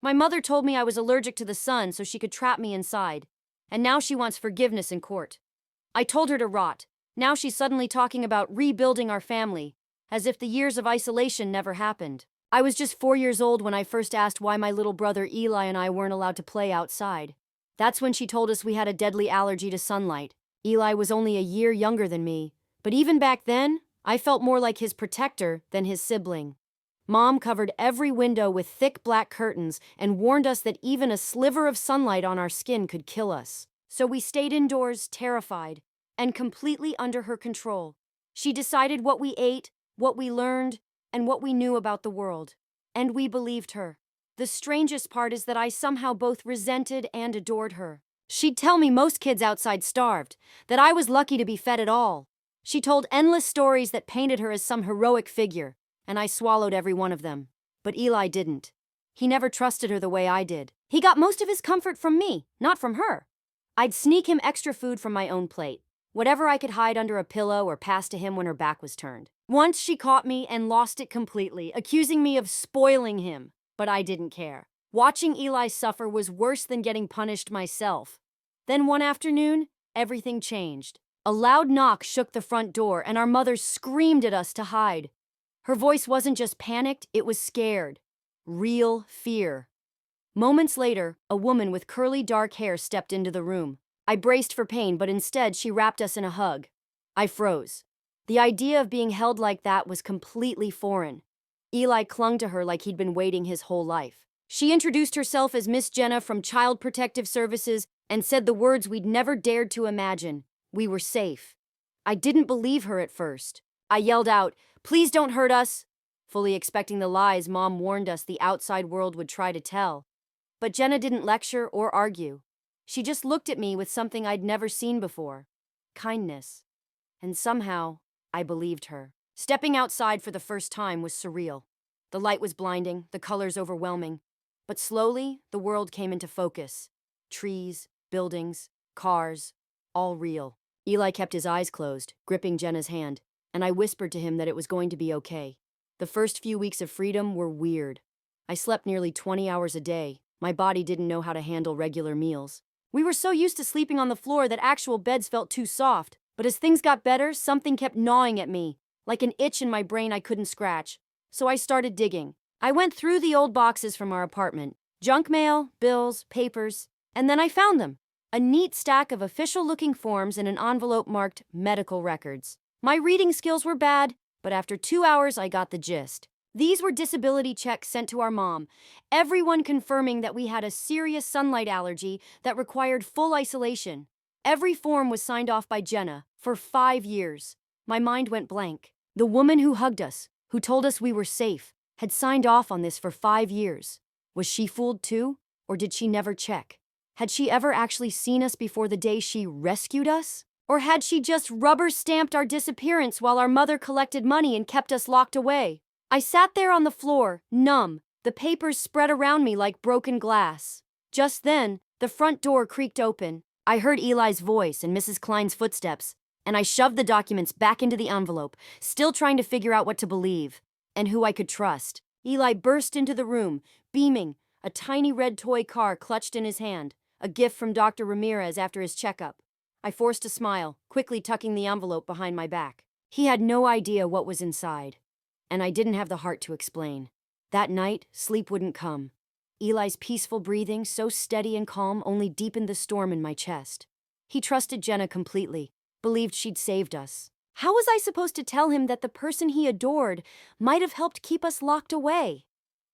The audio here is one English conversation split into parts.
My mother told me I was allergic to the sun so she could trap me inside. And now she wants forgiveness in court. I told her to rot. Now she's suddenly talking about rebuilding our family, as if the years of isolation never happened. I was just 4 years old when I first asked why my little brother Eli and I weren't allowed to play outside. That's when she told us we had a deadly allergy to sunlight. Eli was only a year younger than me, but even back then, I felt more like his protector than his sibling. Mom covered every window with thick black curtains and warned us that even a sliver of sunlight on our skin could kill us. So we stayed indoors, terrified, and completely under her control. She decided what we ate, what we learned, and what we knew about the world. And we believed her. The strangest part is that I somehow both resented and adored her. She'd tell me most kids outside starved, that I was lucky to be fed at all. She told endless stories that painted her as some heroic figure, and I swallowed every one of them. But Eli didn't. He never trusted her the way I did. He got most of his comfort from me, not from her. I'd sneak him extra food from my own plate, whatever I could hide under a pillow or pass to him when her back was turned. Once she caught me and lost it completely, accusing me of spoiling him, but I didn't care. Watching Eli suffer was worse than getting punished myself. Then one afternoon, everything changed. A loud knock shook the front door and our mother screamed at us to hide. Her voice wasn't just panicked, it was scared. Real fear. Moments later, a woman with curly dark hair stepped into the room. I braced for pain, but instead she wrapped us in a hug. I froze. The idea of being held like that was completely foreign. Eli clung to her like he'd been waiting his whole life. She introduced herself as Miss Jenna from Child Protective Services and said the words we'd never dared to imagine. We were safe. I didn't believe her at first. I yelled out, "Please don't hurt us," fully expecting the lies Mom warned us the outside world would try to tell. But Jenna didn't lecture or argue. She just looked at me with something I'd never seen before. Kindness. And somehow, I believed her. Stepping outside for the first time was surreal. The light was blinding, the colors overwhelming. But slowly, the world came into focus. Trees, buildings, cars, all real. Eli kept his eyes closed, gripping Jenna's hand, and I whispered to him that it was going to be okay. The first few weeks of freedom were weird. I slept nearly 20 hours a day. My body didn't know how to handle regular meals. We were so used to sleeping on the floor that actual beds felt too soft. But as things got better, something kept gnawing at me, like an itch in my brain I couldn't scratch. So I started digging. I went through the old boxes from our apartment. Junk mail, bills, papers, and then I found them. A neat stack of official-looking forms in an envelope marked medical records. My reading skills were bad, but after 2 hours I got the gist. These were disability checks sent to our mom, everyone confirming that we had a serious sunlight allergy that required full isolation. Every form was signed off by Jenna for 5 years. My mind went blank. The woman who hugged us, who told us we were safe, had signed off on this for 5 years. Was she fooled too? Or did she never check? Had she ever actually seen us before the day she rescued us? Or had she just rubber-stamped our disappearance while our mother collected money and kept us locked away? I sat there on the floor, numb, the papers spread around me like broken glass. Just then, the front door creaked open. I heard Eli's voice and Mrs. Klein's footsteps, and I shoved the documents back into the envelope, still trying to figure out what to believe, and who I could trust. Eli burst into the room, beaming, a tiny red toy car clutched in his hand, a gift from Dr. Ramirez after his checkup. I forced a smile, quickly tucking the envelope behind my back. He had no idea what was inside, and I didn't have the heart to explain. That night, sleep wouldn't come. Eli's peaceful breathing, so steady and calm, only deepened the storm in my chest. He trusted Jenna completely, believed she'd saved us. How was I supposed to tell him that the person he adored might have helped keep us locked away?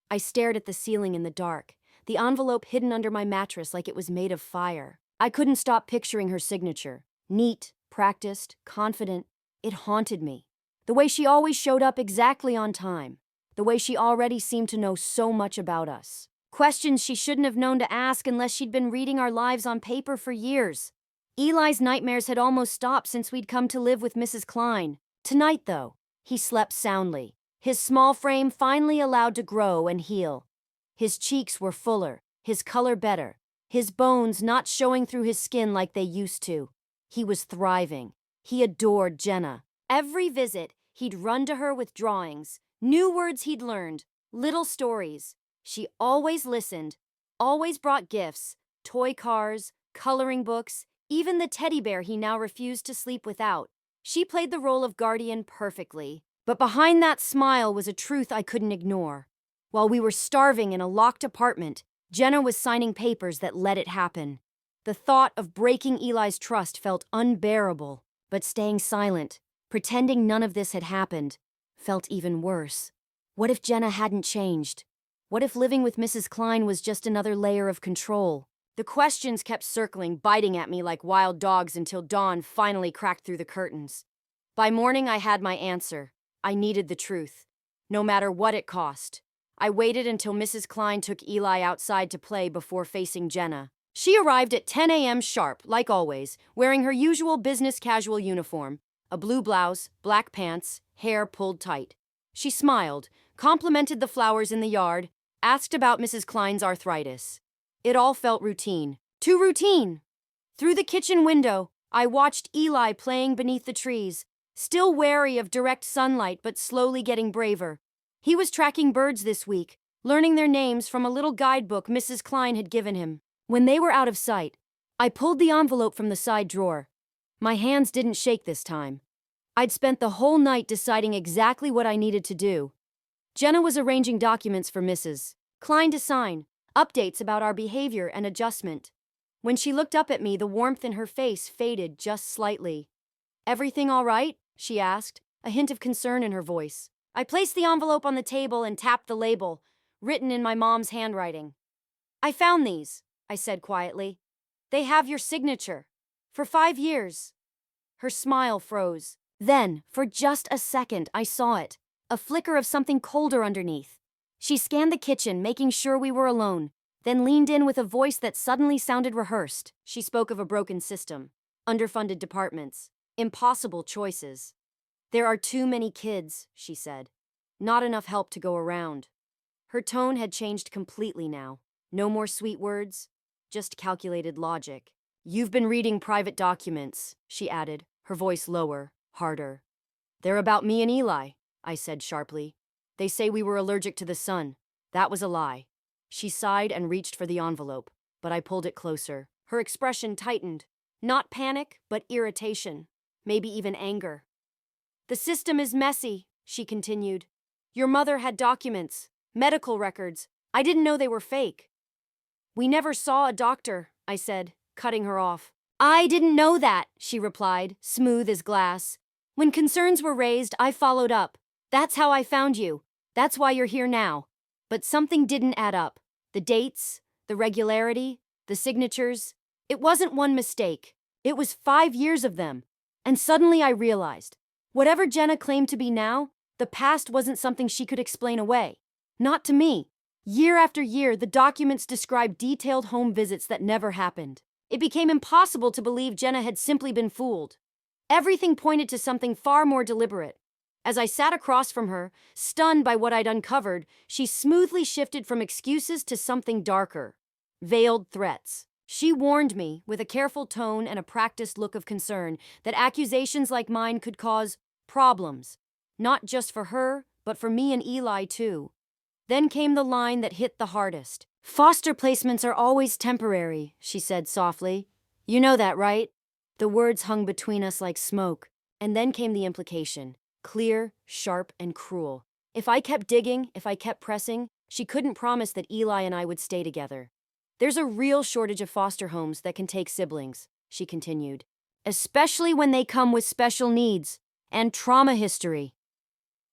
I stared at the ceiling in the dark, the envelope hidden under my mattress like it was made of fire. I couldn't stop picturing her signature. Neat, practiced, confident. It haunted me. The way she always showed up exactly on time. The way she already seemed to know so much about us. Questions she shouldn't have known to ask unless she'd been reading our lives on paper for years. Eli's nightmares had almost stopped since we'd come to live with Mrs. Klein. Tonight, though, he slept soundly. His small frame finally allowed to grow and heal. His cheeks were fuller, his color better, his bones not showing through his skin like they used to. He was thriving. He adored Jenna. Every visit, he'd run to her with drawings, new words he'd learned, little stories. She always listened, always brought gifts, toy cars, coloring books, even the teddy bear he now refused to sleep without. She played the role of guardian perfectly. But behind that smile was a truth I couldn't ignore. While we were starving in a locked apartment, Jenna was signing papers that let it happen. The thought of breaking Eli's trust felt unbearable, but staying silent, pretending none of this had happened, felt even worse. What if Jenna hadn't changed? What if living with Mrs. Klein was just another layer of control? The questions kept circling, biting at me like wild dogs until dawn finally cracked through the curtains. By morning, I had my answer. I needed the truth, no matter what it cost. I waited until Mrs. Klein took Eli outside to play before facing Jenna. She arrived at 10 a.m. sharp, like always, wearing her usual business casual uniform, a blue blouse, black pants, hair pulled tight. She smiled, complimented the flowers in the yard, asked about Mrs. Klein's arthritis. It all felt routine. Too routine! Through the kitchen window, I watched Eli playing beneath the trees, still wary of direct sunlight but slowly getting braver. He was tracking birds this week, learning their names from a little guidebook Mrs. Klein had given him. When they were out of sight, I pulled the envelope from the side drawer. My hands didn't shake this time. I'd spent the whole night deciding exactly what I needed to do. Jenna was arranging documents for Mrs. Klein to sign, updates about our behavior and adjustment. When she looked up at me, the warmth in her face faded just slightly. "Everything all right?" she asked, a hint of concern in her voice. I placed the envelope on the table and tapped the label, written in my mom's handwriting. "I found these," I said quietly. "They have your signature. For 5 years." Her smile froze. Then, for just a second, I saw it. A flicker of something colder underneath. She scanned the kitchen, making sure we were alone, then leaned in with a voice that suddenly sounded rehearsed. She spoke of a broken system, underfunded departments, impossible choices. "There are too many kids," she said. "Not enough help to go around." Her tone had changed completely now. No more sweet words, just calculated logic. "You've been reading private documents," she added, her voice lower, harder. "They're about me and Eli," I said sharply. "They say we were allergic to the sun. That was a lie." She sighed and reached for the envelope, but I pulled it closer. Her expression tightened. Not panic, but irritation. Maybe even anger. "The system is messy," she continued. "Your mother had documents, medical records. I didn't know they were fake." "We never saw a doctor," I said, cutting her off. "I didn't know that," she replied, smooth as glass. "When concerns were raised, I followed up. That's how I found you. That's why you're here now." But something didn't add up. The dates, the regularity, the signatures. It wasn't one mistake. It was 5 years of them. And suddenly I realized, whatever Jenna claimed to be now, the past wasn't something she could explain away. Not to me. Year after year, the documents described detailed home visits that never happened. It became impossible to believe Jenna had simply been fooled. Everything pointed to something far more deliberate. As I sat across from her, stunned by what I'd uncovered, she smoothly shifted from excuses to something darker. Veiled threats. She warned me, with a careful tone and a practiced look of concern, that accusations like mine could cause problems. Not just for her, but for me and Eli too. Then came the line that hit the hardest. "Foster placements are always temporary," she said softly. "You know that, right?" The words hung between us like smoke, and then came the implication. Clear, sharp, and cruel. If I kept digging, if I kept pressing, she couldn't promise that Eli and I would stay together. "There's a real shortage of foster homes that can take siblings," she continued. "Especially when they come with special needs and trauma history."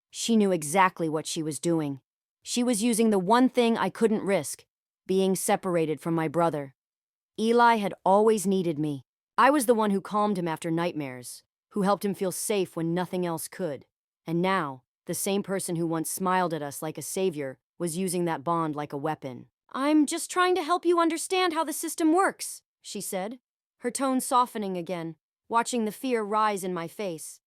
She knew exactly what she was doing. She was using the one thing I couldn't risk, being separated from my brother. Eli had always needed me. I was the one who calmed him after nightmares, who helped him feel safe when nothing else could. And now, the same person who once smiled at us like a savior was using that bond like a weapon. "I'm just trying to help you understand how the system works," she said, her tone softening again, watching the fear rise in my face.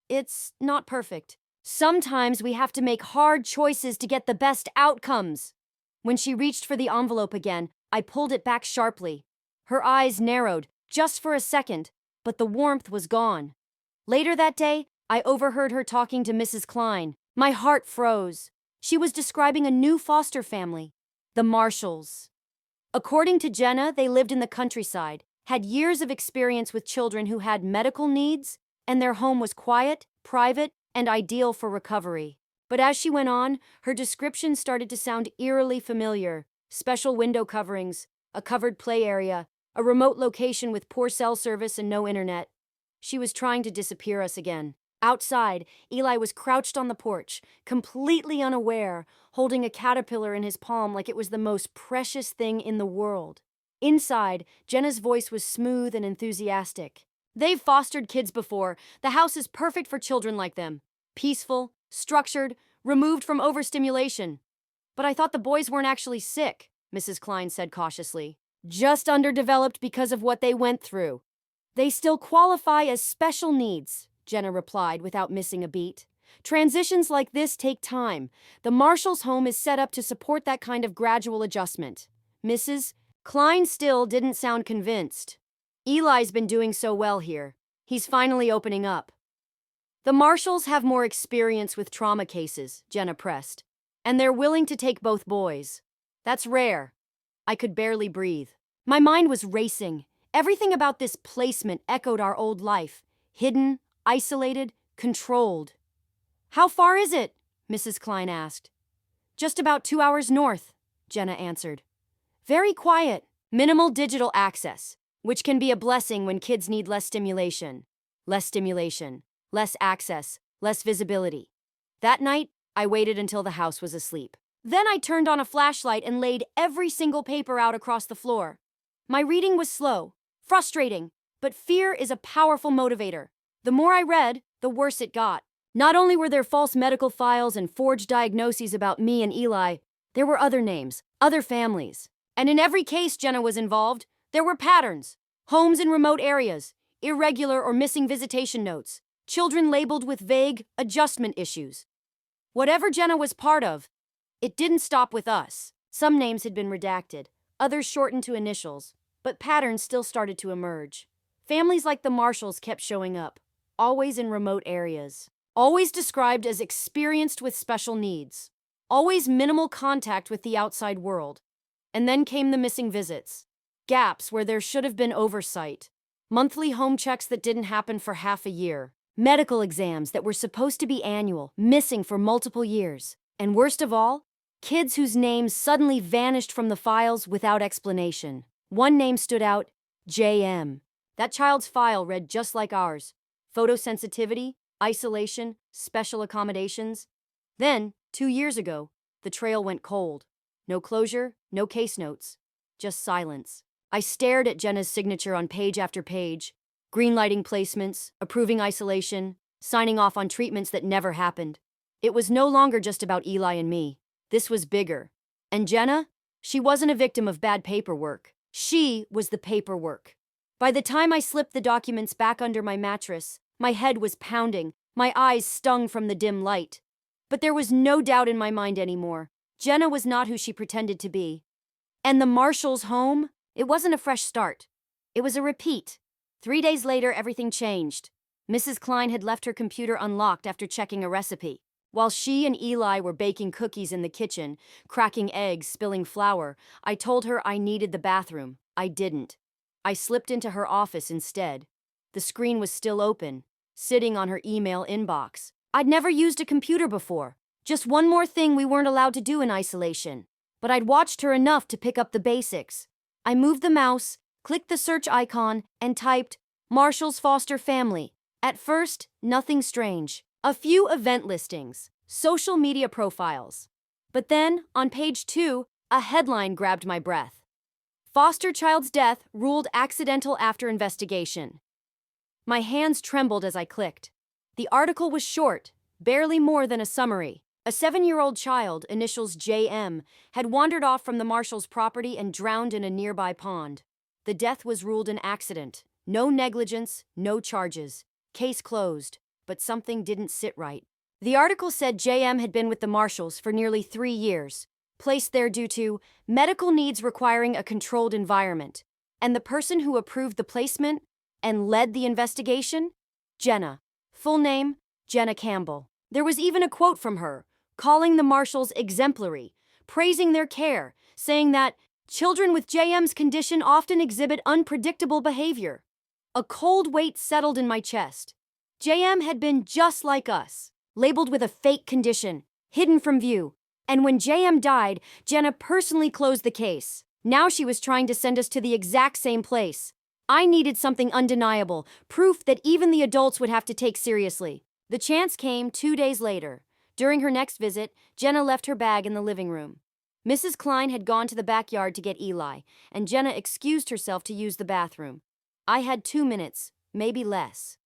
"It's not perfect. Sometimes we have to make hard choices to get the best outcomes." When she reached for the envelope again, I pulled it back sharply. Her eyes narrowed, just for a second, but the warmth was gone. Later that day, I overheard her talking to Mrs. Klein. My heart froze. She was describing a new foster family, The Marshalls. According to Jenna, they lived in the countryside, had years of experience with children who had medical needs, and their home was quiet, private, and ideal for recovery. But as she went on, her description started to sound eerily familiar. Special window coverings, a covered play area, a remote location with poor cell service and no internet. She was trying to disappear us again. Outside, Eli was crouched on the porch, completely unaware, holding a caterpillar in his palm like it was the most precious thing in the world. Inside, Jenna's voice was smooth and enthusiastic. They've fostered kids before. The house is perfect for children like them. Peaceful, structured, removed from overstimulation. But I thought the boys weren't actually sick, Mrs. Klein said cautiously. Just underdeveloped because of what they went through. They still qualify as special needs, Jenna replied without missing a beat. Transitions like this take time. The Marshalls' home is set up to support that kind of gradual adjustment. Mrs. Klein still didn't sound convinced. Eli's been doing so well here. He's finally opening up. The Marshalls have more experience with trauma cases, Jenna pressed, and they're willing to take both boys. That's rare. I could barely breathe. My mind was racing. Everything about this placement echoed our old life. Hidden, isolated, controlled. How far is it? Mrs. Klein asked. Just about 2 hours north, Jenna answered. Very quiet, minimal digital access, which can be a blessing when kids need less stimulation. Less stimulation, less access, less visibility. That night, I waited until the house was asleep. Then I turned on a flashlight and laid every single paper out across the floor. My reading was slow, frustrating, but fear is a powerful motivator. The more I read, the worse it got. Not only were there false medical files and forged diagnoses about me and Eli, there were other names, other families. And in every case Jenna was involved, there were patterns. Homes in remote areas, irregular or missing visitation notes, children labeled with vague adjustment issues. Whatever Jenna was part of, it didn't stop with us. Some names had been redacted, others shortened to initials, but patterns still started to emerge. Families like the Marshalls kept showing up, always in remote areas, always described as experienced with special needs, always minimal contact with the outside world. And then came the missing visits, gaps where there should have been oversight, monthly home checks that didn't happen for half a year, medical exams that were supposed to be annual, missing for multiple years, and worst of all, kids whose names suddenly vanished from the files without explanation. One name stood out, JM. That child's file read just like ours. Photosensitivity, isolation, special accommodations. Then, 2 years ago, the trail went cold. No closure, no case notes, just silence. I stared at Jenna's signature on page after page, greenlighting placements, approving isolation, signing off on treatments that never happened. It was no longer just about Eli and me. This was bigger. And Jenna? She wasn't a victim of bad paperwork. She was the paperwork. By the time I slipped the documents back under my mattress, my head was pounding, my eyes stung from the dim light. But there was no doubt in my mind anymore. Jenna was not who she pretended to be. And the Marshalls' home? It wasn't a fresh start. It was a repeat. 3 days later, everything changed. Mrs. Klein had left her computer unlocked after checking a recipe. While she and Eli were baking cookies in the kitchen, cracking eggs, spilling flour, I told her I needed the bathroom. I didn't. I slipped into her office instead. The screen was still open, sitting on her email inbox. I'd never used a computer before. Just one more thing we weren't allowed to do in isolation. But I'd watched her enough to pick up the basics. I moved the mouse, clicked the search icon, and typed, Marshall's foster family. At first, nothing strange. A few event listings, social media profiles. But then, on page 2, a headline grabbed my breath. Foster child's death ruled accidental after investigation. My hands trembled as I clicked. The article was short, barely more than a summary. A 7-year-old child, initials JM, had wandered off from the Marshalls' property and drowned in a nearby pond. The death was ruled an accident. No negligence, no charges. Case closed. But something didn't sit right. The article said JM had been with the Marshalls for nearly 3 years, placed there due to medical needs requiring a controlled environment. And the person who approved the placement and led the investigation? Jenna. Full name, Jenna Campbell. There was even a quote from her, calling the Marshalls exemplary, praising their care, saying that children with JM's condition often exhibit unpredictable behavior. A cold weight settled in my chest. JM had been just like us, labeled with a fake condition, hidden from view. And when JM died, Jenna personally closed the case. Now she was trying to send us to the exact same place. I needed something undeniable, proof that even the adults would have to take seriously. The chance came 2 days later. During her next visit, Jenna left her bag in the living room. Mrs. Klein had gone to the backyard to get Eli, and Jenna excused herself to use the bathroom. I had 2 minutes, maybe less.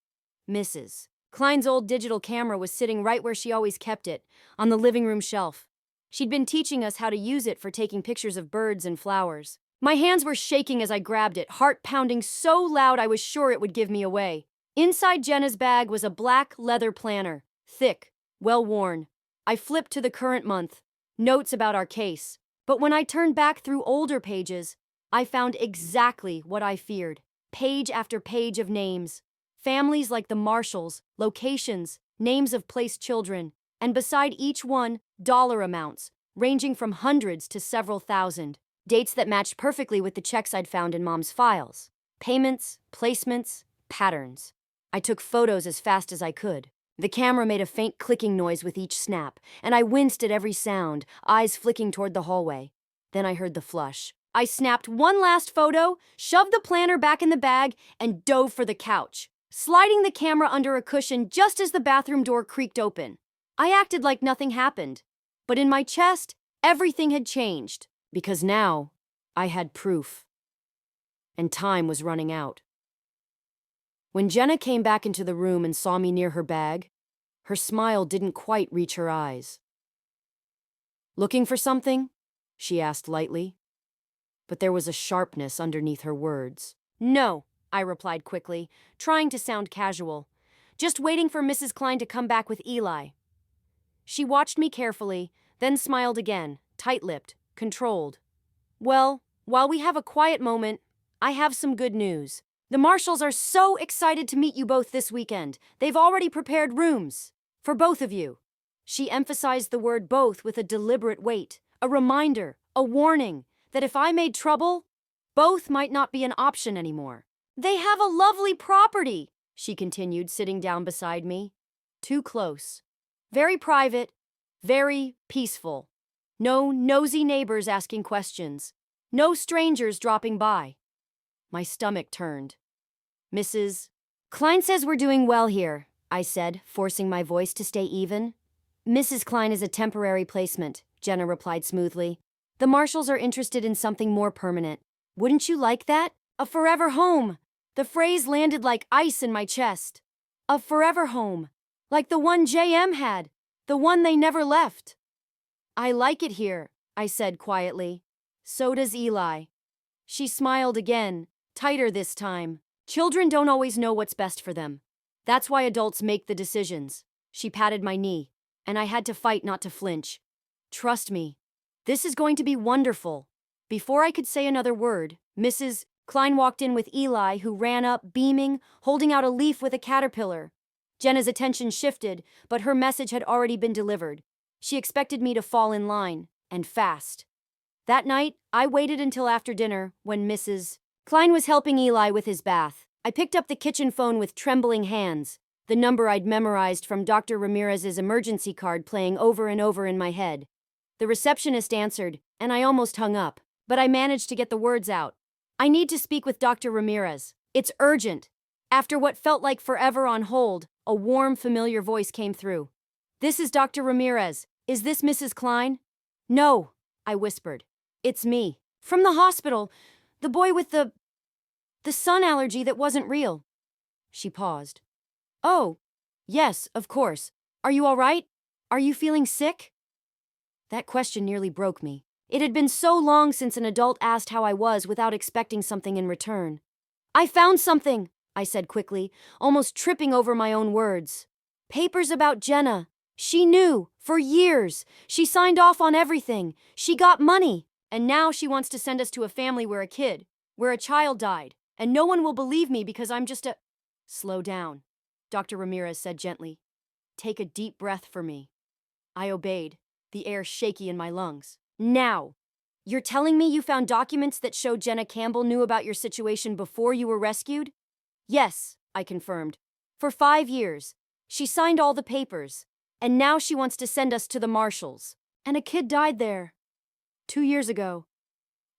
Mrs. Klein's old digital camera was sitting right where she always kept it, on the living room shelf. She'd been teaching us how to use it for taking pictures of birds and flowers. My hands were shaking as I grabbed it, heart pounding so loud I was sure it would give me away. Inside Jenna's bag was a black leather planner, thick, well-worn. I flipped to the current month, notes about our case. But when I turned back through older pages, I found exactly what I feared. Page after page of names. Families like the Marshalls, locations, names of placed children, and beside each one, dollar amounts, ranging from hundreds to several thousand. Dates that matched perfectly with the checks I'd found in Mom's files. Payments, placements, patterns. I took photos as fast as I could. The camera made a faint clicking noise with each snap, and I winced at every sound, eyes flicking toward the hallway. Then I heard the flush. I snapped one last photo, shoved the planner back in the bag, and dove for the couch, sliding the camera under a cushion just as the bathroom door creaked open. I acted like nothing happened, but in my chest, everything had changed, because now I had proof. And time was running out. When Jenna came back into the room and saw me near her bag, her smile didn't quite reach her eyes. "Looking for something?" she asked lightly. But there was a sharpness underneath her words. "No," I replied quickly, trying to sound casual. "Just waiting for Mrs. Klein to come back with Eli." She watched me carefully, then smiled again, tight-lipped, controlled. "Well, while we have a quiet moment, I have some good news. The Marshalls are so excited to meet you both this weekend. They've already prepared rooms. For both of you." She emphasized the word both with a deliberate weight, a reminder, a warning, that if I made trouble, both might not be an option anymore. "They have a lovely property," she continued, sitting down beside me. Too close. Very private, very peaceful. No nosy neighbors asking questions. No strangers dropping by. My stomach turned. "Mrs. Klein says we're doing well here," I said, forcing my voice to stay even. "Mrs. Klein is a temporary placement," Jenna replied smoothly. "The Marshalls are interested in something more permanent. Wouldn't you like that? A forever home." The phrase landed like ice in my chest. A forever home. Like the one JM had. The one they never left. "I like it here," I said quietly. "So does Eli." She smiled again, tighter this time. "Children don't always know what's best for them. That's why adults make the decisions." She patted my knee, and I had to fight not to flinch. "Trust me. This is going to be wonderful." Before I could say another word, Mrs. Klein walked in with Eli, who ran up, beaming, holding out a leaf with a caterpillar. Jenna's attention shifted, but her message had already been delivered. She expected me to fall in line, and fast. That night, I waited until after dinner, when Mrs. Klein was helping Eli with his bath. I picked up the kitchen phone with trembling hands, the number I'd memorized from Dr. Ramirez's emergency card playing over and over in my head. The receptionist answered, and I almost hung up, but I managed to get the words out. "I need to speak with Dr. Ramirez. It's urgent." After what felt like forever on hold, a warm, familiar voice came through. "This is Dr. Ramirez. Is this Mrs. Klein?" "No," I whispered. "It's me. From the hospital. The boy with the sun allergy that wasn't real." She paused. "Oh, yes, of course. Are you all right? Are you feeling sick?" That question nearly broke me. It had been so long since an adult asked how I was without expecting something in return. "I found something," I said quickly, almost tripping over my own words. "Papers about Jenna. She knew, for years. She signed off on everything. She got money. And now she wants to send us to a family where a child died. And no one will believe me because I'm just a—" "Slow down," Dr. Ramirez said gently. "Take a deep breath for me." I obeyed, the air shaky in my lungs. "Now." You're telling me you found documents that show Jenna Campbell knew about your situation before you were rescued? Yes, I confirmed. For 5 years. She signed all the papers. And now she wants to send us to the marshals. And a kid died there. 2 years ago.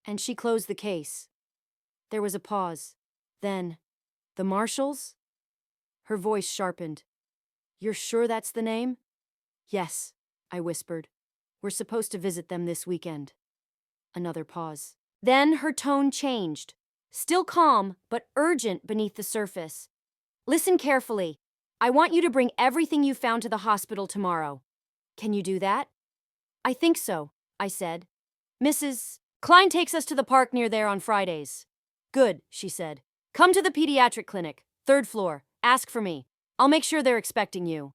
And she closed the case. There was a pause. Then, the marshals? Her voice sharpened. You're sure that's the name? Yes, I whispered. We're supposed to visit them this weekend. Another pause. Then her tone changed. Still calm, but urgent beneath the surface. Listen carefully. I want you to bring everything you found to the hospital tomorrow. Can you do that? I think so, I said. Mrs. Klein takes us to the park near there on Fridays. Good, she said. Come to the pediatric clinic, 3rd floor. Ask for me. I'll make sure they're expecting you.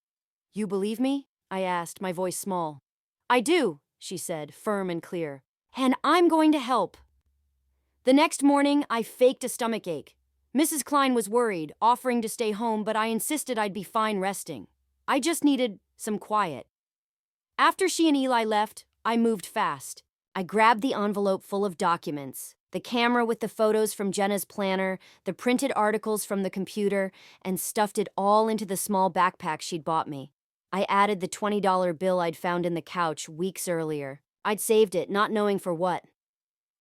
You believe me? I asked, my voice small. I do, she said, firm and clear. And I'm going to help. The next morning, I faked a stomachache. Mrs. Klein was worried, offering to stay home, but I insisted I'd be fine resting. I just needed some quiet. After she and Eli left, I moved fast. I grabbed the envelope full of documents, the camera with the photos from Jenna's planner, the printed articles from the computer, and stuffed it all into the small backpack she'd bought me. I added the $20 bill I'd found in the couch weeks earlier. I'd saved it, not knowing for what.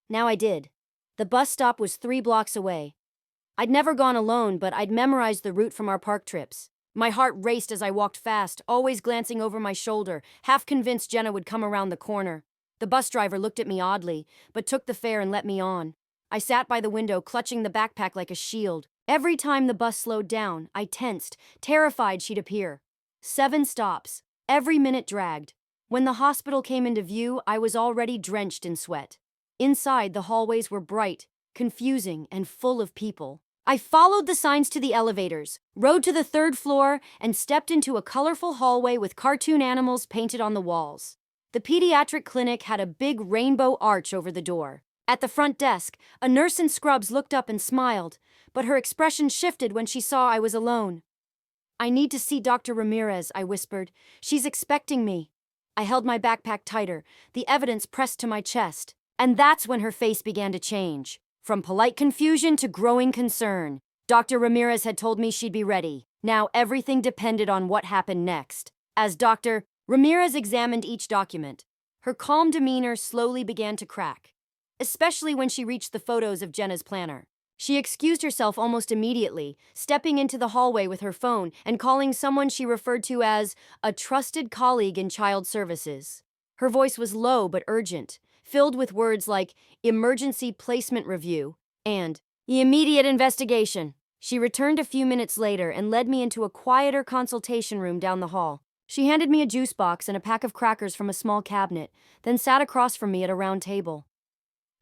Now I did. The bus stop was 3 blocks away. I'd never gone alone, but I'd memorized the route from our park trips. My heart raced as I walked fast, always glancing over my shoulder, half convinced Jenna would come around the corner. The bus driver looked at me oddly, but took the fare and let me on. I sat by the window, clutching the backpack like a shield. Every time the bus slowed down, I tensed, terrified she'd appear. 7 stops. Every minute dragged. When the hospital came into view, I was already drenched in sweat. Inside, the hallways were bright, confusing, and full of people. I followed the signs to the elevators, rode to the 3rd floor, and stepped into a colorful hallway with cartoon animals painted on the walls. The pediatric clinic had a big rainbow arch over the door. At the front desk, a nurse in scrubs looked up and smiled, but her expression shifted when she saw I was alone. I need to see Dr. Ramirez, I whispered. She's expecting me. I held my backpack tighter, the evidence pressed to my chest. And that's when her face began to change. From polite confusion to growing concern. Dr. Ramirez had told me she'd be ready. Now everything depended on what happened next. As Dr. Ramirez examined each document, her calm demeanor slowly began to crack, especially when she reached the photos of Jenna's planner. She excused herself almost immediately, stepping into the hallway with her phone and calling someone she referred to as a trusted colleague in child services. Her voice was low but urgent, filled with words like emergency placement review and immediate investigation. She returned a few minutes later and led me into a quieter consultation room down the hall. She handed me a juice box and a pack of crackers from a small cabinet, then sat across from me at a round table.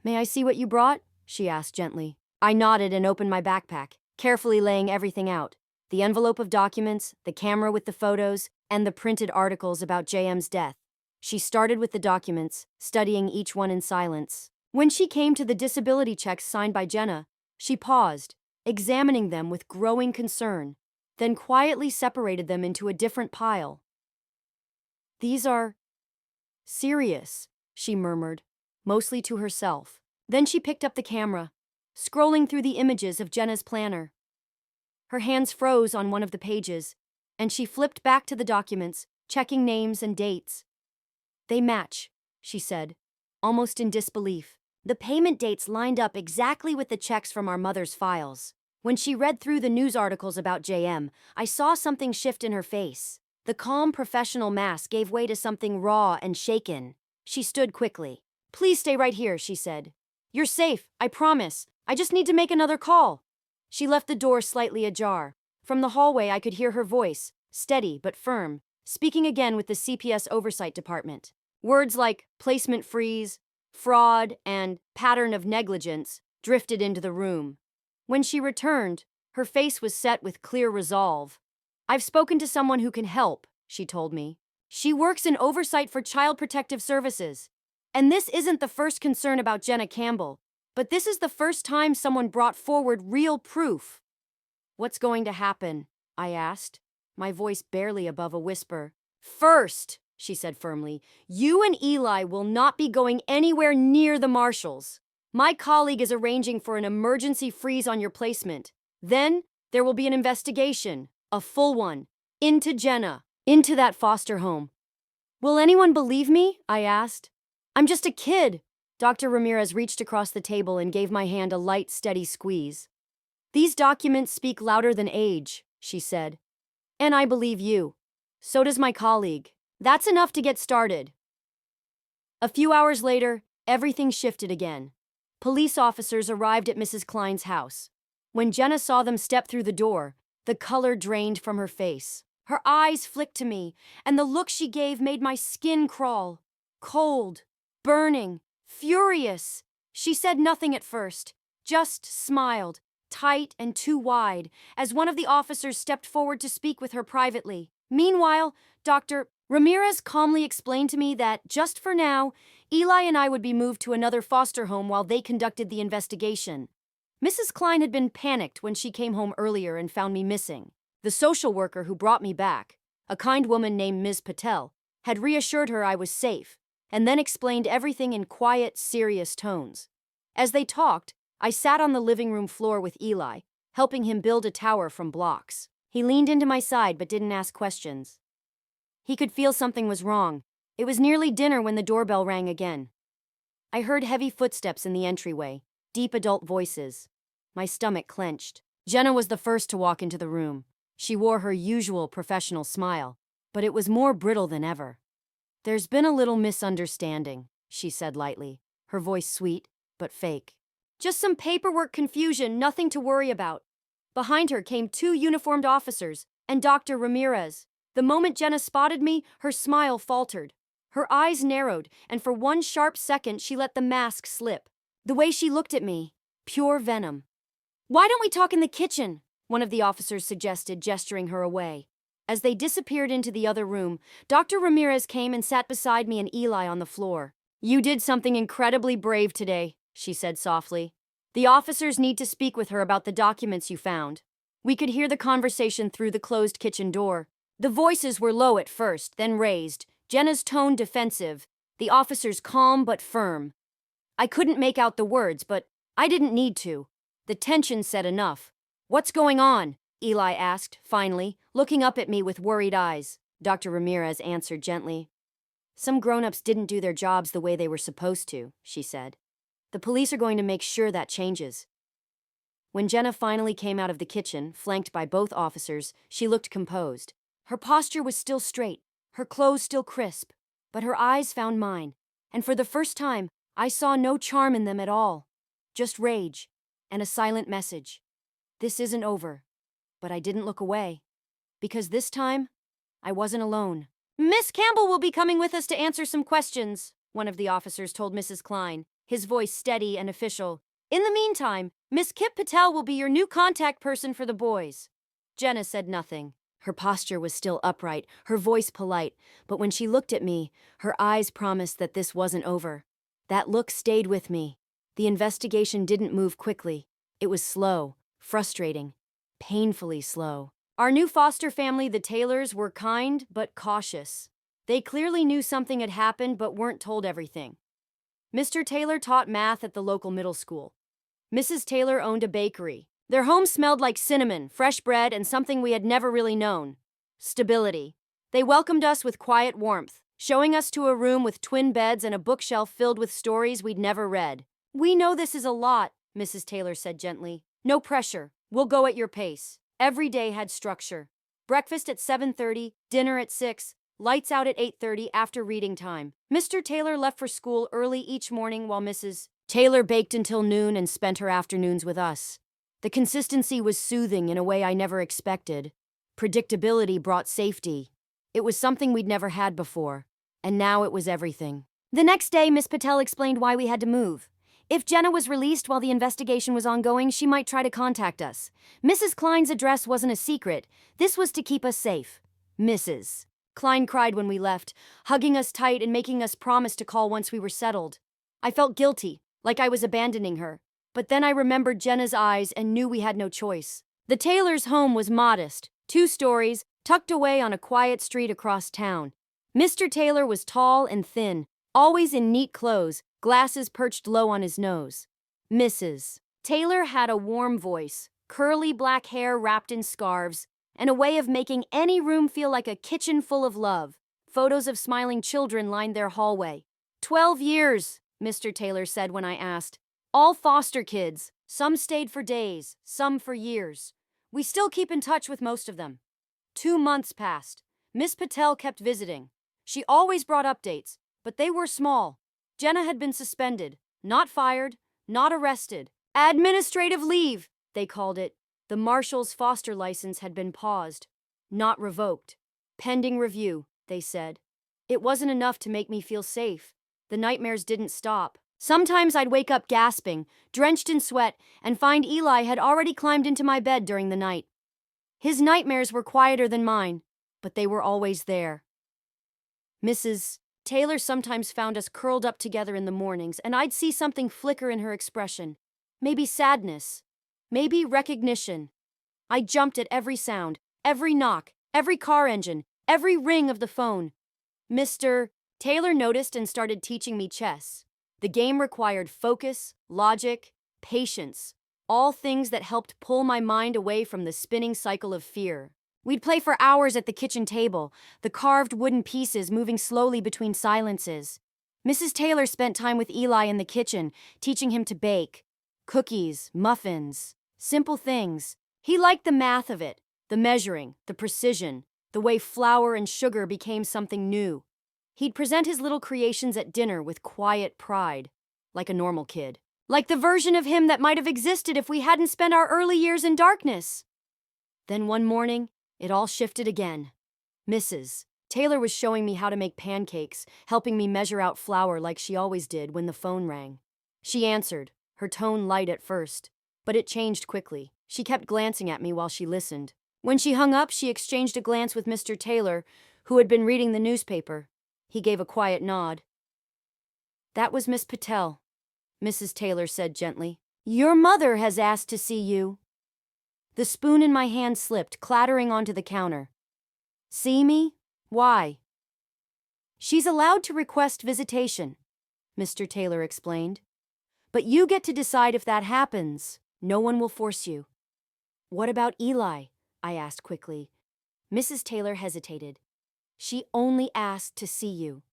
May I see what you brought? She asked gently. I nodded and opened my backpack, carefully laying everything out. The envelope of documents, the camera with the photos, and the printed articles about JM's death. She started with the documents, studying each one in silence. When she came to the disability checks signed by Jenna, she paused, examining them with growing concern, then quietly separated them into a different pile. These are serious, she murmured, mostly to herself. Then she picked up the camera, scrolling through the images of Jenna's planner. Her hands froze on one of the pages, and she flipped back to the documents, checking names and dates. They match, she said, almost in disbelief. The payment dates lined up exactly with the checks from our mother's files. When she read through the news articles about JM, I saw something shift in her face. The calm professional mask gave way to something raw and shaken. She stood quickly. Please stay right here, she said. You're safe, I promise. I just need to make another call. She left the door slightly ajar. From the hallway, I could hear her voice, steady but firm, speaking again with the CPS Oversight Department. Words like placement freeze, fraud, and pattern of negligence drifted into the room. When she returned, her face was set with clear resolve. I've spoken to someone who can help, she told me. She works in oversight for Child Protective Services. And this isn't the first concern about Jenna Campbell, but this is the first time someone brought forward real proof. What's going to happen? I asked, my voice barely above a whisper. First, she said firmly. You and Eli will not be going anywhere near the marshals. My colleague is arranging for an emergency freeze on your placement. Then there will be an investigation, a full one, into Jenna, into that foster home. Will anyone believe me? I asked. I'm just a kid. Dr. Ramirez reached across the table and gave my hand a light, steady squeeze. These documents speak louder than age, she said. And I believe you. So does my colleague. That's enough to get started. A few hours later, everything shifted again. Police officers arrived at Mrs. Klein's house. When Jenna saw them step through the door, the color drained from her face. Her eyes flicked to me, and the look she gave made my skin crawl. Cold, burning, furious. She said nothing at first, just smiled, tight and too wide, as one of the officers stepped forward to speak with her privately. Meanwhile, Dr. Ramirez calmly explained to me that, just for now, Eli and I would be moved to another foster home while they conducted the investigation. Mrs. Klein had been panicked when she came home earlier and found me missing. The social worker who brought me back, a kind woman named Ms. Patel, had reassured her I was safe, and then explained everything in quiet, serious tones. As they talked, I sat on the living room floor with Eli, helping him build a tower from blocks. He leaned into my side but didn't ask questions. He could feel something was wrong. It was nearly dinner when the doorbell rang again. I heard heavy footsteps in the entryway, deep adult voices. My stomach clenched. Jenna was the first to walk into the room. She wore her usual professional smile, but it was more brittle than ever. There's been a little misunderstanding, she said lightly, her voice sweet, but fake. Just some paperwork confusion, nothing to worry about. Behind her came two uniformed officers and Dr. Ramirez. The moment Jenna spotted me, her smile faltered. Her eyes narrowed, and for one sharp second she let the mask slip. The way she looked at me, pure venom. Why don't we talk in the kitchen? One of the officers suggested, gesturing her away. As they disappeared into the other room, Dr. Ramirez came and sat beside me and Eli on the floor. You did something incredibly brave today, she said softly. The officers need to speak with her about the documents you found. We could hear the conversation through the closed kitchen door. The voices were low at first, then raised, Jenna's tone defensive, the officers calm but firm. I couldn't make out the words, but I didn't need to. The tension said enough. What's going on? Eli asked, finally, looking up at me with worried eyes. Dr. Ramirez answered gently. Some grown-ups didn't do their jobs the way they were supposed to, she said. The police are going to make sure that changes. When Jenna finally came out of the kitchen, flanked by both officers, she looked composed. Her posture was still straight, her clothes still crisp, but her eyes found mine, and for the first time, I saw no charm in them at all. Just rage, and a silent message. This isn't over. But I didn't look away, because this time, I wasn't alone. Miss Campbell will be coming with us to answer some questions, one of the officers told Mrs. Klein, his voice steady and official. In the meantime, Miss Kip Patel will be your new contact person for the boys. Jenna said nothing. Her posture was still upright, her voice polite, but when she looked at me, her eyes promised that this wasn't over. That look stayed with me. The investigation didn't move quickly. It was slow, frustrating, painfully slow. Our new foster family, the Taylors, were kind but cautious. They clearly knew something had happened but weren't told everything. Mr. Taylor taught math at the local middle school. Mrs. Taylor owned a bakery. Their home smelled like cinnamon, fresh bread, and something we had never really known: stability. They welcomed us with quiet warmth, showing us to a room with twin beds and a bookshelf filled with stories we'd never read. We know this is a lot, Mrs. Taylor said gently. No pressure. We'll go at your pace. Every day had structure. Breakfast at 7:30, dinner at 6, lights out at 8:30 after reading time. Mr. Taylor left for school early each morning while Mrs. Taylor baked until noon and spent her afternoons with us. The consistency was soothing in a way I never expected. Predictability brought safety. It was something we'd never had before, and now it was everything. The next day, Miss Patel explained why we had to move. If Jenna was released while the investigation was ongoing, she might try to contact us. Mrs. Klein's address wasn't a secret. This was to keep us safe. Mrs. Klein cried when we left, hugging us tight and making us promise to call once we were settled. I felt guilty, like I was abandoning her. But then I remembered Jenna's eyes and knew we had no choice. The Taylors' home was modest, 2 stories, tucked away on a quiet street across town. Mr. Taylor was tall and thin, always in neat clothes, glasses perched low on his nose. Mrs. Taylor had a warm voice, curly black hair wrapped in scarves, and a way of making any room feel like a kitchen full of love. Photos of smiling children lined their hallway. 12 years, Mr. Taylor said when I asked. All foster kids. Some stayed for days, some for years. We still keep in touch with most of them. 2 months passed. Miss Patel kept visiting. She always brought updates, but they were small. Jenna had been suspended, not fired, not arrested. Administrative leave, they called it. The marshal's foster license had been paused, not revoked. Pending review, they said. It wasn't enough to make me feel safe. The nightmares didn't stop. Sometimes I'd wake up gasping, drenched in sweat, and find Eli had already climbed into my bed during the night. His nightmares were quieter than mine, but they were always there. Mrs. Taylor sometimes found us curled up together in the mornings, and I'd see something flicker in her expression. Maybe sadness, maybe recognition. I jumped at every sound, every knock, every car engine, every ring of the phone. Mr. Taylor noticed and started teaching me chess. The game required focus, logic, patience, all things that helped pull my mind away from the spinning cycle of fear. We'd play for hours at the kitchen table, the carved wooden pieces moving slowly between silences. Mrs. Taylor spent time with Eli in the kitchen, teaching him to bake. Cookies, muffins, simple things. He liked the math of it, the measuring, the precision, the way flour and sugar became something new. He'd present his little creations at dinner with quiet pride, like a normal kid. Like the version of him that might have existed if we hadn't spent our early years in darkness. Then one morning, it all shifted again. Mrs. Taylor was showing me how to make pancakes, helping me measure out flour like she always did when the phone rang. She answered, her tone light at first, but it changed quickly. She kept glancing at me while she listened. When she hung up, she exchanged a glance with Mr. Taylor, who had been reading the newspaper. He gave a quiet nod. That was Miss Patel, Mrs. Taylor said gently. Your mother has asked to see you. The spoon in my hand slipped, clattering onto the counter. See me? Why? She's allowed to request visitation, Mr. Taylor explained. But you get to decide if that happens. No one will force you. What about Eli? I asked quickly. Mrs. Taylor hesitated. She only asked to see you.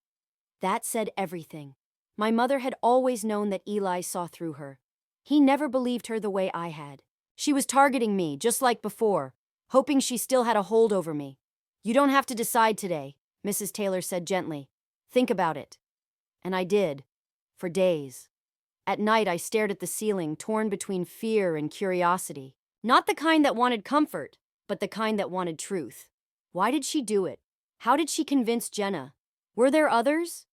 That said everything. My mother had always known that Eli saw through her. He never believed her the way I had. She was targeting me, just like before, hoping she still had a hold over me. You don't have to decide today, Mrs. Taylor said gently. Think about it. And I did, for days. At night, I stared at the ceiling, torn between fear and curiosity. Not the kind that wanted comfort, but the kind that wanted truth. Why did she do it? How did she convince Jenna? Were there others?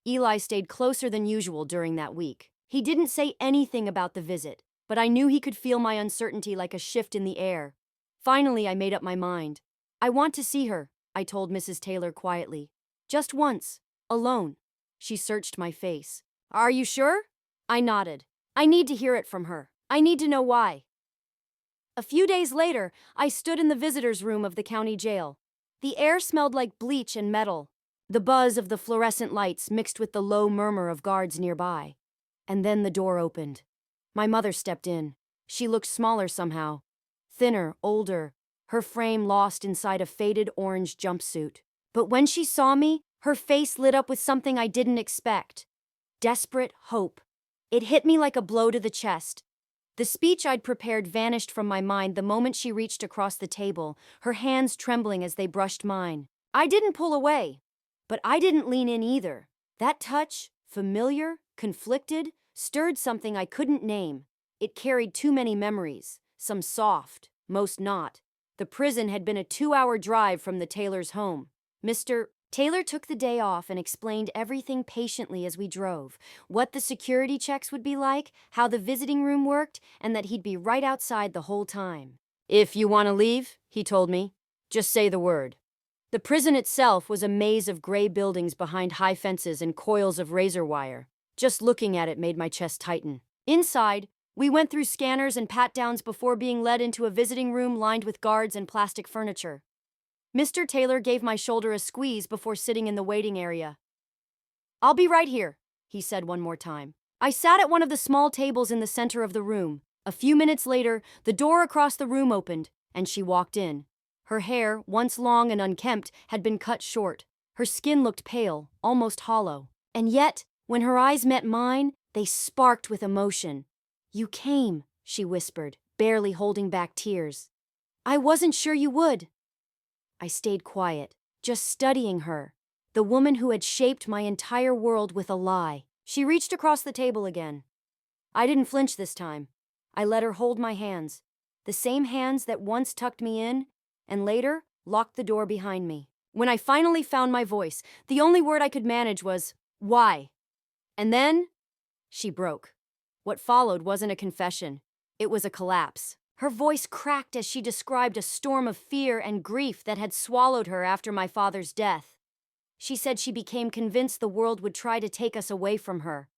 Eli stayed closer than usual during that week. He didn't say anything about the visit, but I knew he could feel my uncertainty like a shift in the air. Finally, I made up my mind. I want to see her, I told Mrs. Taylor quietly. Just once, alone. She searched my face. Are you sure? I nodded. I need to hear it from her. I need to know why. A few days later, I stood in the visitors' room of the county jail. The air smelled like bleach and metal, the buzz of the fluorescent lights mixed with the low murmur of guards nearby. And then the door opened. My mother stepped in. She looked smaller somehow, thinner, older, her frame lost inside a faded orange jumpsuit. But when she saw me, her face lit up with something I didn't expect. Desperate hope. It hit me like a blow to the chest. The speech I'd prepared vanished from my mind the moment she reached across the table, her hands trembling as they brushed mine. I didn't pull away, but I didn't lean in either. That touch, familiar, conflicted, stirred something I couldn't name. It carried too many memories, some soft, most not. The prison had been a 2-hour drive from the Taylor's home. Mr. Taylor took the day off and explained everything patiently as we drove, what the security checks would be like, how the visiting room worked, and that he'd be right outside the whole time. If you want to leave, he told me, just say the word. The prison itself was a maze of gray buildings behind high fences and coils of razor wire. Just looking at it made my chest tighten. Inside, we went through scanners and pat-downs before being led into a visiting room lined with guards and plastic furniture. Mr. Taylor gave my shoulder a squeeze before sitting in the waiting area. "I'll be right here," he said one more time. I sat at one of the small tables in the center of the room. A few minutes later, the door across the room opened, and she walked in. Her hair, once long and unkempt, had been cut short. Her skin looked pale, almost hollow. And yet, when her eyes met mine, they sparked with emotion. "You came," she whispered, barely holding back tears. "I wasn't sure you would." I stayed quiet, just studying her, the woman who had shaped my entire world with a lie. She reached across the table again. I didn't flinch this time. I let her hold my hands, the same hands that once tucked me in, and later locked the door behind me. When I finally found my voice, the only word I could manage was, "Why?" And then, she broke. What followed wasn't a confession. It was a collapse. Her voice cracked as she described a storm of fear and grief that had swallowed her after my father's death. She said she became convinced the world would try to take us away from her,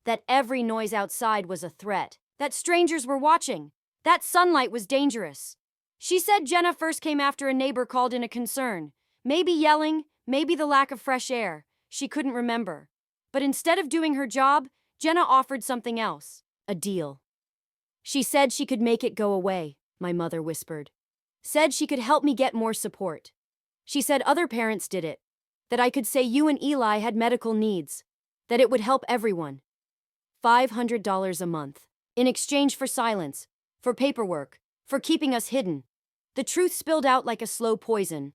that every noise outside was a threat, that strangers were watching, that sunlight was dangerous. She said Jenna first came after a neighbor called in a concern. Maybe yelling, maybe the lack of fresh air. She couldn't remember. But instead of doing her job, Jenna offered something else, a deal. She said she could make it go away, my mother whispered. Said she could help me get more support. She said other parents did it, that I could say you and Eli had medical needs, that it would help everyone. $500 a month, in exchange for silence, for paperwork, for keeping us hidden. The truth spilled out like a slow poison.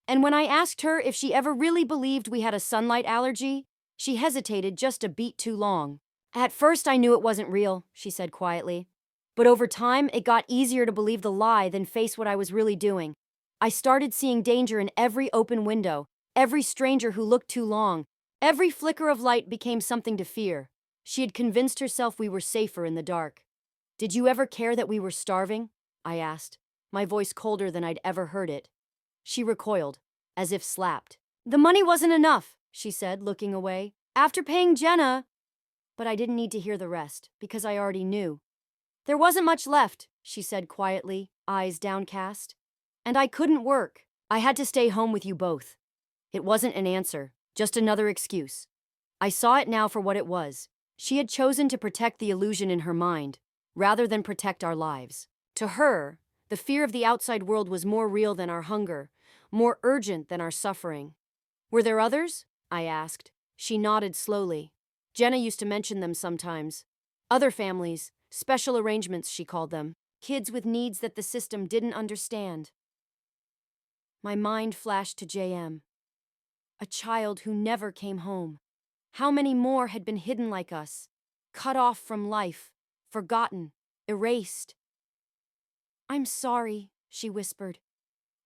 And when I asked her if she ever really believed we had a sunlight allergy, she hesitated just a beat too long. "At first I knew it wasn't real," she said quietly. "But over time, it got easier to believe the lie than face what I was really doing. I started seeing danger in every open window, every stranger who looked too long. Every flicker of light became something to fear." She had convinced herself we were safer in the dark. "Did you ever care that we were starving?" I asked, my voice colder than I'd ever heard it. She recoiled, as if slapped. "The money wasn't enough," she said, looking away. "After paying Jenna..." But I didn't need to hear the rest, because I already knew. "There wasn't much left," she said quietly, eyes downcast. "And I couldn't work. I had to stay home with you both." It wasn't an answer, just another excuse. I saw it now for what it was. She had chosen to protect the illusion in her mind, rather than protect our lives. To her, the fear of the outside world was more real than our hunger, more urgent than our suffering. "Were there others?" I asked. She nodded slowly. "Jenna used to mention them sometimes. Other families, special arrangements, she called them. Kids with needs that the system didn't understand." My mind flashed to JM. A child who never came home. How many more had been hidden like us, cut off from life, forgotten, erased? "I'm sorry," she whispered.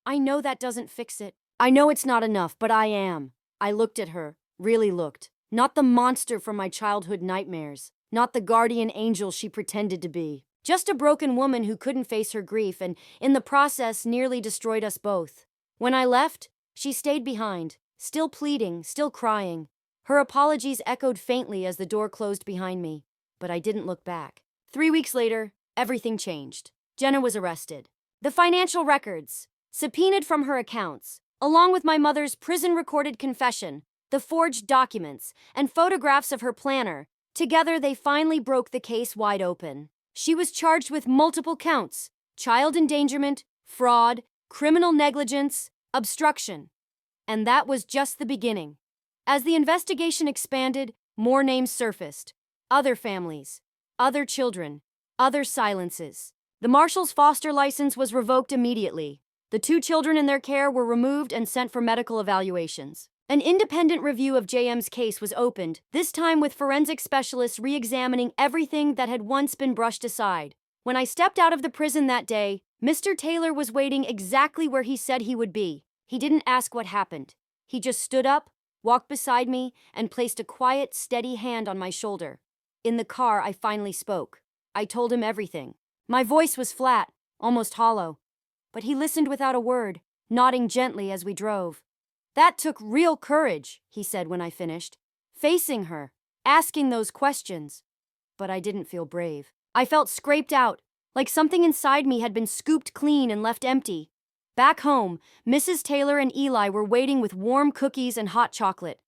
"I know that doesn't fix it. I know it's not enough, but I am." I looked at her, really looked. Not the monster from my childhood nightmares, not the guardian angel she pretended to be. Just a broken woman who couldn't face her grief and, in the process, nearly destroyed us both. When I left, she stayed behind, still pleading, still crying. Her apologies echoed faintly as the door closed behind me, but I didn't look back. 3 weeks later, everything changed. Jenna was arrested. The financial records, subpoenaed from her accounts, along with my mother's prison-recorded confession, the forged documents, and photographs of her planner, together they finally broke the case wide open. She was charged with multiple counts: child endangerment, fraud, criminal negligence, obstruction. And that was just the beginning. As the investigation expanded, more names surfaced. Other families, other children, other silences. The marshal's foster license was revoked immediately. The 2 children in their care were removed and sent for medical evaluations. An independent review of JM's case was opened, this time with forensic specialists re-examining everything that had once been brushed aside. When I stepped out of the prison that day, Mr. Taylor was waiting exactly where he said he would be. He didn't ask what happened. He just stood up, walked beside me, and placed a quiet, steady hand on my shoulder. In the car, I finally spoke. I told him everything. My voice was flat, almost hollow. But he listened without a word, nodding gently as we drove. "That took real courage," he said when I finished. "Facing her, asking those questions." But I didn't feel brave. I felt scraped out, like something inside me had been scooped clean and left empty. Back home, Mrs. Taylor and Eli were waiting with warm cookies and hot chocolate.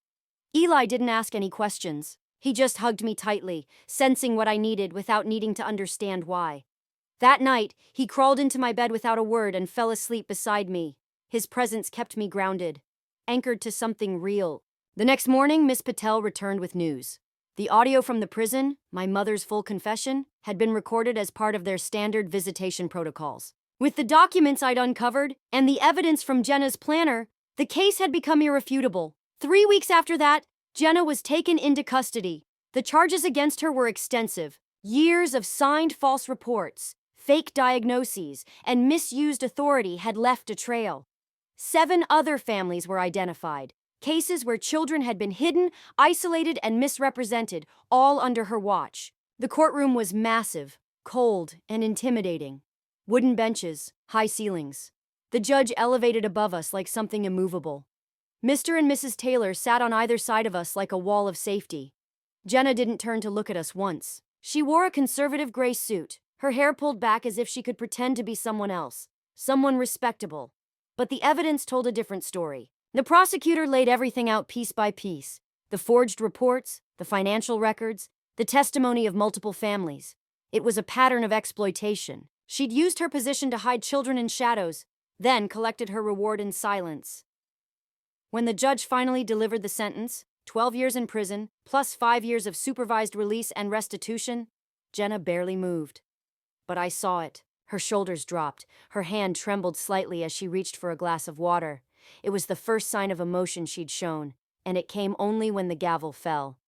Eli didn't ask any questions. He just hugged me tightly, sensing what I needed without needing to understand why. That night, he crawled into my bed without a word and fell asleep beside me. His presence kept me grounded, anchored to something real. The next morning, Miss Patel returned with news. The audio from the prison, my mother's full confession, had been recorded as part of their standard visitation protocols. With the documents I'd uncovered and the evidence from Jenna's planner, the case had become irrefutable. 3 weeks after that, Jenna was taken into custody. The charges against her were extensive. Years of signed false reports, fake diagnoses, and misused authority had left a trail. 7 other families were identified. Cases where children had been hidden, isolated, and misrepresented, all under her watch. The courtroom was massive, cold, and intimidating. Wooden benches, high ceilings. The judge elevated above us like something immovable. Mr. and Mrs. Taylor sat on either side of us like a wall of safety. Jenna didn't turn to look at us once. She wore a conservative gray suit, her hair pulled back as if she could pretend to be someone else, someone respectable. But the evidence told a different story. The prosecutor laid everything out piece by piece. The forged reports, the financial records, the testimony of multiple families. It was a pattern of exploitation. She'd used her position to hide children in shadows, then collected her reward in silence. When the judge finally delivered the sentence, 12 years in prison, plus 5 years of supervised release and restitution, Jenna barely moved. But I saw it. Her shoulders dropped. Her hand trembled slightly as she reached for a glass of water. It was the first sign of emotion she'd shown, and it came only when the gavel fell.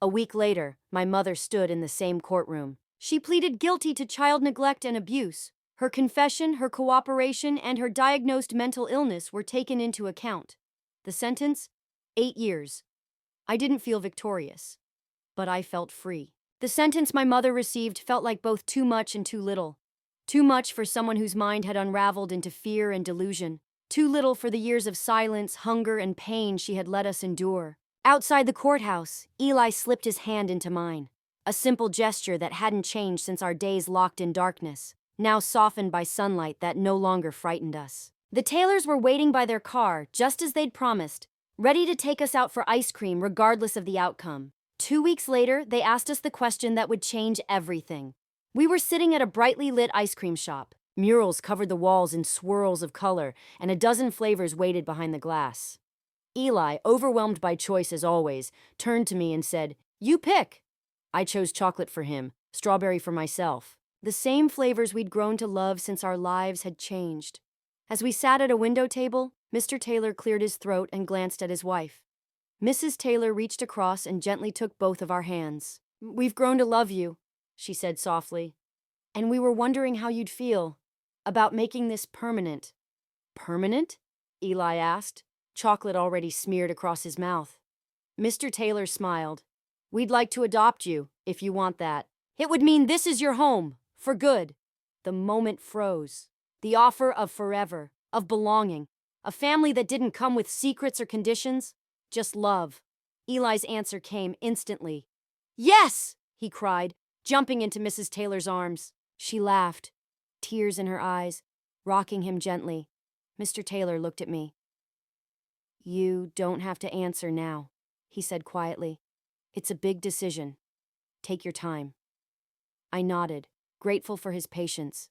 A week later, my mother stood in the same courtroom. She pleaded guilty to child neglect and abuse. Her confession, her cooperation, and her diagnosed mental illness were taken into account. The sentence? 8 years. I didn't feel victorious, but I felt free. The sentence my mother received felt like both too much and too little. Too much for someone whose mind had unraveled into fear and delusion. Too little for the years of silence, hunger, and pain she had let us endure. Outside the courthouse, Eli slipped his hand into mine. A simple gesture that hadn't changed since our days locked in darkness, now softened by sunlight that no longer frightened us. The Taylors were waiting by their car, just as they'd promised, ready to take us out for ice cream regardless of the outcome. 2 weeks later, they asked us the question that would change everything. We were sitting at a brightly lit ice cream shop. Murals covered the walls in swirls of color, and a dozen flavors waited behind the glass. Eli, overwhelmed by choice as always, turned to me and said, "You pick." I chose chocolate for him, strawberry for myself. The same flavors we'd grown to love since our lives had changed. As we sat at a window table, Mr. Taylor cleared his throat and glanced at his wife. Mrs. Taylor reached across and gently took both of our hands. "We've grown to love you," she said softly. "And we were wondering how you'd feel about making this permanent." "Permanent?" Eli asked, chocolate already smeared across his mouth. Mr. Taylor smiled. "We'd like to adopt you, if you want that. It would mean this is your home, for good." The moment froze. The offer of forever, of belonging, a family that didn't come with secrets or conditions, just love. Eli's answer came instantly. "Yes!" he cried, jumping into Mrs. Taylor's arms. She laughed, tears in her eyes, rocking him gently. Mr. Taylor looked at me. "You don't have to answer now," he said quietly. "It's a big decision. Take your time." I nodded, grateful for his patience.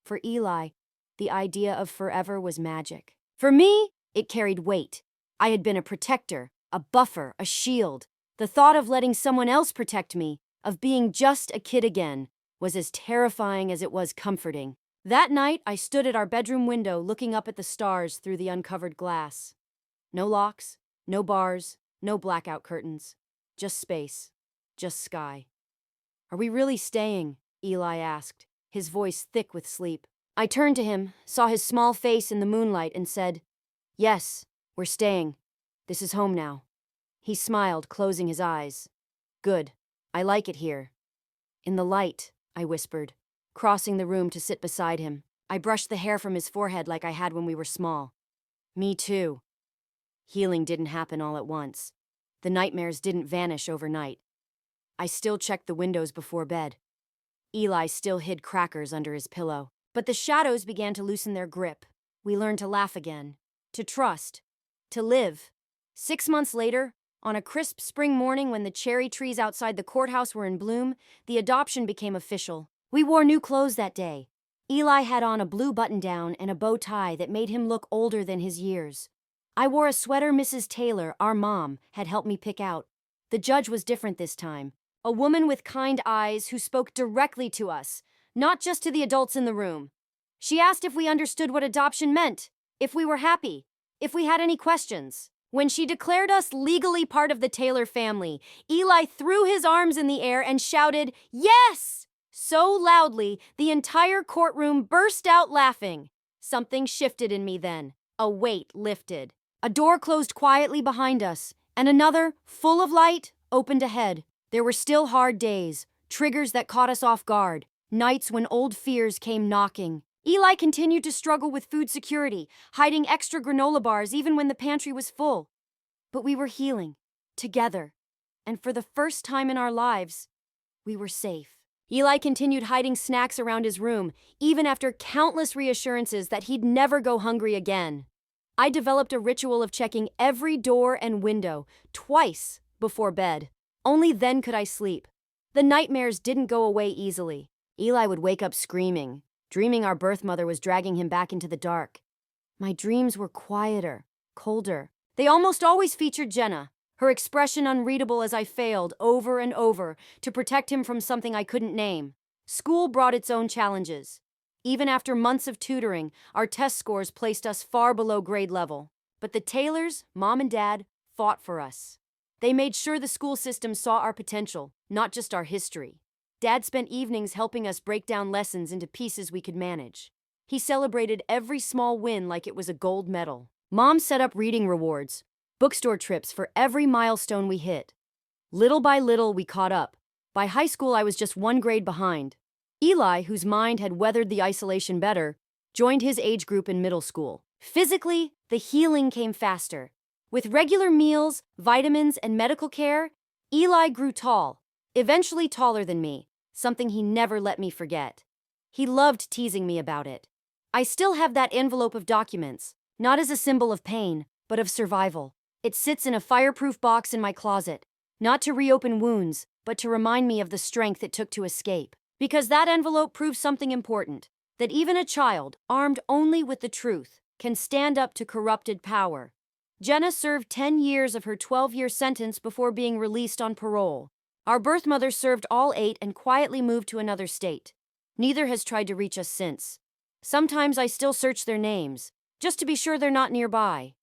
For Eli, the idea of forever was magic. For me, it carried weight. I had been a protector, a buffer, a shield. The thought of letting someone else protect me, of being just a kid again, was as terrifying as it was comforting. That night, I stood at our bedroom window looking up at the stars through the uncovered glass. No locks, no bars, no blackout curtains. Just space, just sky. "Are we really staying?" Eli asked, his voice thick with sleep. I turned to him, saw his small face in the moonlight, and said, "Yes, we're staying. This is home now." He smiled, closing his eyes. "Good. I like it here." "In the light," I whispered, crossing the room to sit beside him. I brushed the hair from his forehead like I had when we were small. "Me too." Healing didn't happen all at once. The nightmares didn't vanish overnight. I still checked the windows before bed. Eli still hid crackers under his pillow. But the shadows began to loosen their grip. we learned to laugh again, to trust, to live. 6 months later, on a crisp spring morning when the cherry trees outside the courthouse were in bloom, the adoption became official. We wore new clothes that day. Eli had on a blue button-down and a bow tie that made him look older than his years. I wore a sweater Mrs. Taylor, our mom, had helped me pick out. The judge was different this time. A woman with kind eyes who spoke directly to us, not just to the adults in the room. She asked if we understood what adoption meant, if we were happy, if we had any questions. When she declared us legally part of the Taylor family, Eli threw his arms in the air and shouted, "Yes!" so loudly, the entire courtroom burst out laughing. Something shifted in me then. A weight lifted. A door closed quietly behind us, and another, full of light, opened ahead. There were still hard days, triggers that caught us off guard, nights when old fears came knocking. Eli continued to struggle with food security, hiding extra granola bars even when the pantry was full. But we were healing, together, and for the first time in our lives, we were safe. Eli continued hiding snacks around his room, even after countless reassurances that he'd never go hungry again. I developed a ritual of checking every door and window, twice before bed. Only then could I sleep. The nightmares didn't go away easily. Eli would wake up screaming, dreaming our birth mother was dragging him back into the dark. My dreams were quieter, colder. They almost always featured Jenna, her expression unreadable as I failed over and over to protect him from something I couldn't name. School brought its own challenges. Even after months of tutoring, our test scores placed us far below grade level. But the Taylors, Mom and Dad, fought for us. They made sure the school system saw our potential, not just our history. Dad spent evenings helping us break down lessons into pieces we could manage. He celebrated every small win like it was a gold medal. Mom set up reading rewards, bookstore trips for every milestone we hit. Little by little, we caught up. By high school, I was just one grade behind. Eli, whose mind had weathered the isolation better, joined his age group in middle school. Physically, the healing came faster. With regular meals, vitamins, and medical care, Eli grew tall, eventually taller than me, something he never let me forget. He loved teasing me about it. I still have that envelope of documents, not as a symbol of pain, but of survival. It sits in a fireproof box in my closet, not to reopen wounds, but to remind me of the strength it took to escape. Because that envelope proves something important, that even a child, armed only with the truth, can stand up to corrupted power. Jenna served 10 years of her 12-year sentence before being released on parole. Our birth mother served all 8 and quietly moved to another state. Neither has tried to reach us since. Sometimes I still search their names, just to be sure they're not nearby.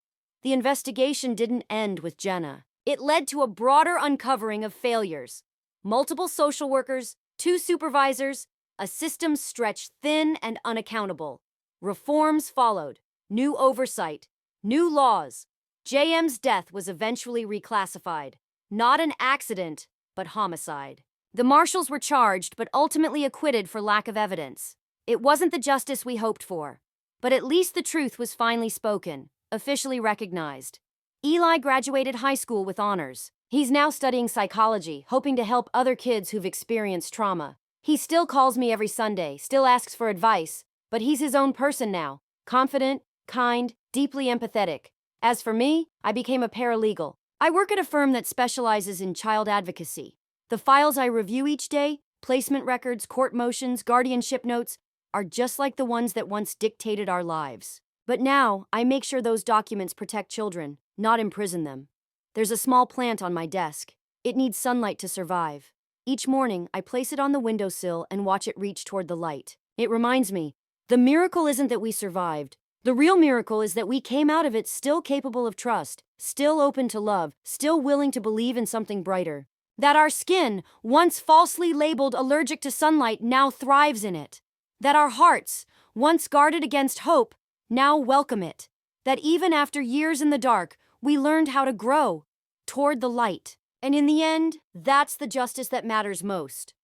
The investigation didn't end with Jenna. It led to a broader uncovering of failures. Multiple social workers, 2 supervisors, a system stretched thin and unaccountable. Reforms followed, new oversight, new laws. JM's death was eventually reclassified. Not an accident, but homicide. The marshals were charged but ultimately acquitted for lack of evidence. It wasn't the justice we hoped for, but at least the truth was finally spoken, officially recognized. Eli graduated high school with honors. He's now studying psychology, hoping to help other kids who've experienced trauma. He still calls me every Sunday, still asks for advice, but he's his own person now, confident, kind, deeply empathetic. As for me, I became a paralegal. I work at a firm that specializes in child advocacy. The files I review each day, placement records, court motions, guardianship notes, are just like the ones that once dictated our lives. But now, I make sure those documents protect children, not imprison them. There's a small plant on my desk. It needs sunlight to survive. Each morning, I place it on the windowsill and watch it reach toward the light. It reminds me, the miracle isn't that we survived. The real miracle is that we came out of it still capable of trust, still open to love, still willing to believe in something brighter. That our skin, once falsely labeled allergic to sunlight, now thrives in it. That our hearts, once guarded against hope, now welcome it. That even after years in the dark, we learned how to grow toward the light. And in the end, that's the justice that matters most.